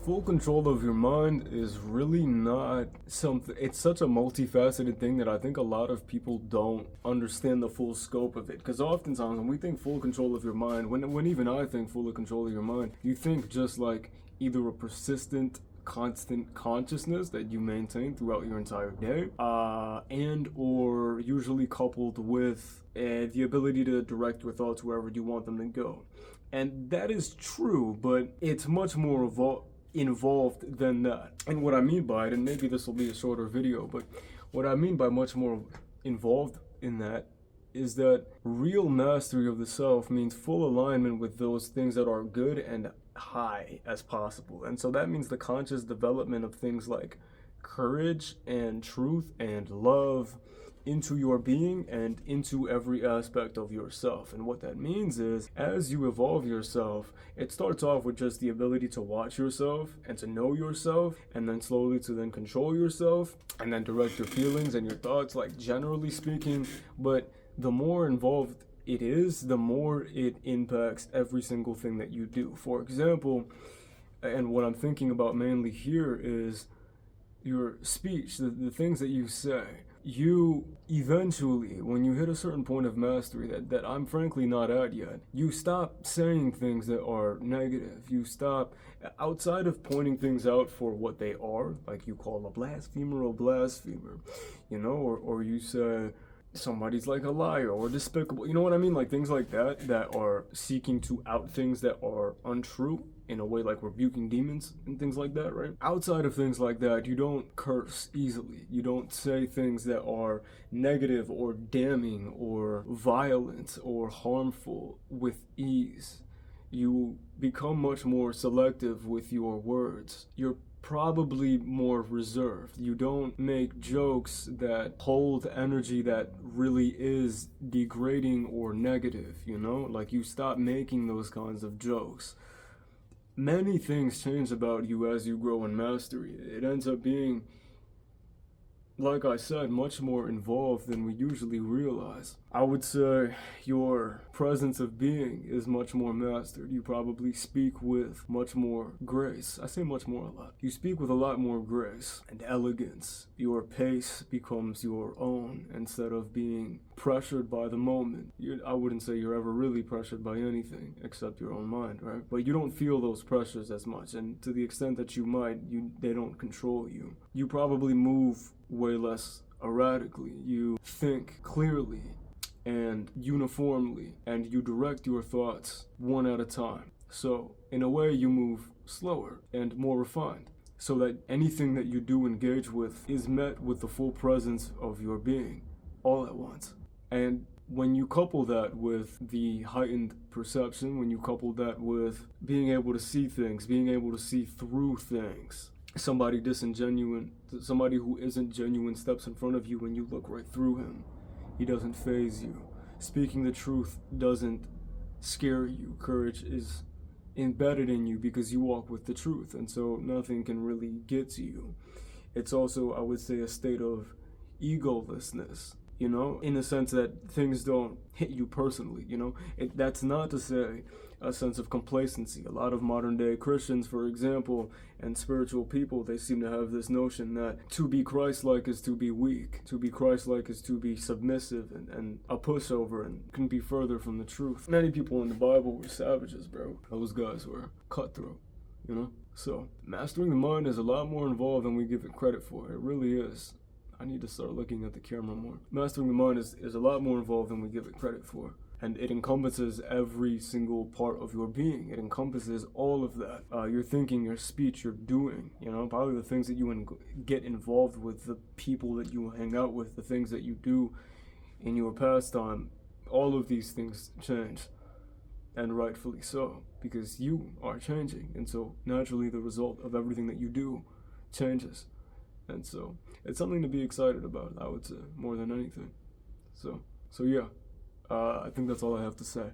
Full control of your mind is really not something, it's such a multifaceted thing that I think a lot of people don't understand the full scope of it. Because oftentimes when we think full control of your mind, when even I think full control of your mind, you think just like either a persistent constant consciousness that you maintain throughout your entire day, and or usually coupled with the ability to direct your thoughts wherever you want them to go. And that is true, but it's much more involved than that. And what I mean by it, and maybe this will be a shorter video, but what I mean by much more involved in that is that real mastery of the self means full alignment with those things that are good and high as possible. And so that means the conscious development of things like courage and truth and love into your being and into every aspect of yourself. And what that means is, as you evolve yourself, it starts off with just the ability to watch yourself and to know yourself, and then slowly to then control yourself and then direct your feelings and your thoughts, like generally speaking. But the more involved it is, the more it impacts every single thing that you do. For example, and what I'm thinking about mainly here is your speech, the things that you say. You eventually, when you hit a certain point of mastery that I'm frankly not at yet, you stop saying things that are negative. You stop, outside of pointing things out for what they are, like you call a blasphemer, you know, or you say somebody's like a liar or despicable, you know what I mean? Like things like that are seeking to out things that are untrue, in a way like rebuking demons and things like that, right? Outside of things like that, you don't curse easily. You don't say things that are negative or damning or violent or harmful with ease. You become much more selective with your words. You're probably more reserved. You don't make jokes that hold energy that really is degrading or negative, you know? Like you stop making those kinds of jokes. Many things change about you as you grow in mastery. It ends up being, like I said, much more involved than we usually realize. I would say your presence of being is much more mastered. You probably speak with much more grace. I say much more a lot. You speak with a lot more grace and elegance. Your pace becomes your own instead of being pressured by the moment. I wouldn't say you're ever really pressured by anything except your own mind, right? But you don't feel those pressures as much, and to the extent that you might, they don't control you. You probably move way less erratically. You think clearly and uniformly, and you direct your thoughts one at a time. So in a way, you move slower and more refined, so that anything that you do engage with is met with the full presence of your being all at once. And when you couple that with the heightened perception, when you couple that with being able to see things, being able to see through things, somebody disingenuine, somebody who isn't genuine steps in front of you and you look right through him. He doesn't faze you. Speaking the truth doesn't scare you. Courage is embedded in you because you walk with the truth, and so nothing can really get to you. It's also, I would say, a state of egolessness, you know, in the sense that things don't hit you personally, you know. That's not to say a sense of complacency. A lot of modern day Christians, for example, and spiritual people, they seem to have this notion that to be Christ-like is to be weak. To be Christ-like is to be submissive and a pushover, and couldn't be further from the truth. Many people in the Bible were savages, bro. Those guys were cutthroat, you know? So, mastering the mind is a lot more involved than we give it credit for. It really is. I need to start looking at the camera more. Mastering the mind is a lot more involved than we give it credit for. And it encompasses every single part of your being. It encompasses all of that. Your thinking, your speech, your doing, you know, probably the things that you get involved with, the people that you hang out with, the things that you do in your pastime. All of these things change. And rightfully so, because you are changing. And so naturally the result of everything that you do changes. And so it's something to be excited about, I would say, more than anything. So yeah. I think that's all I have to say.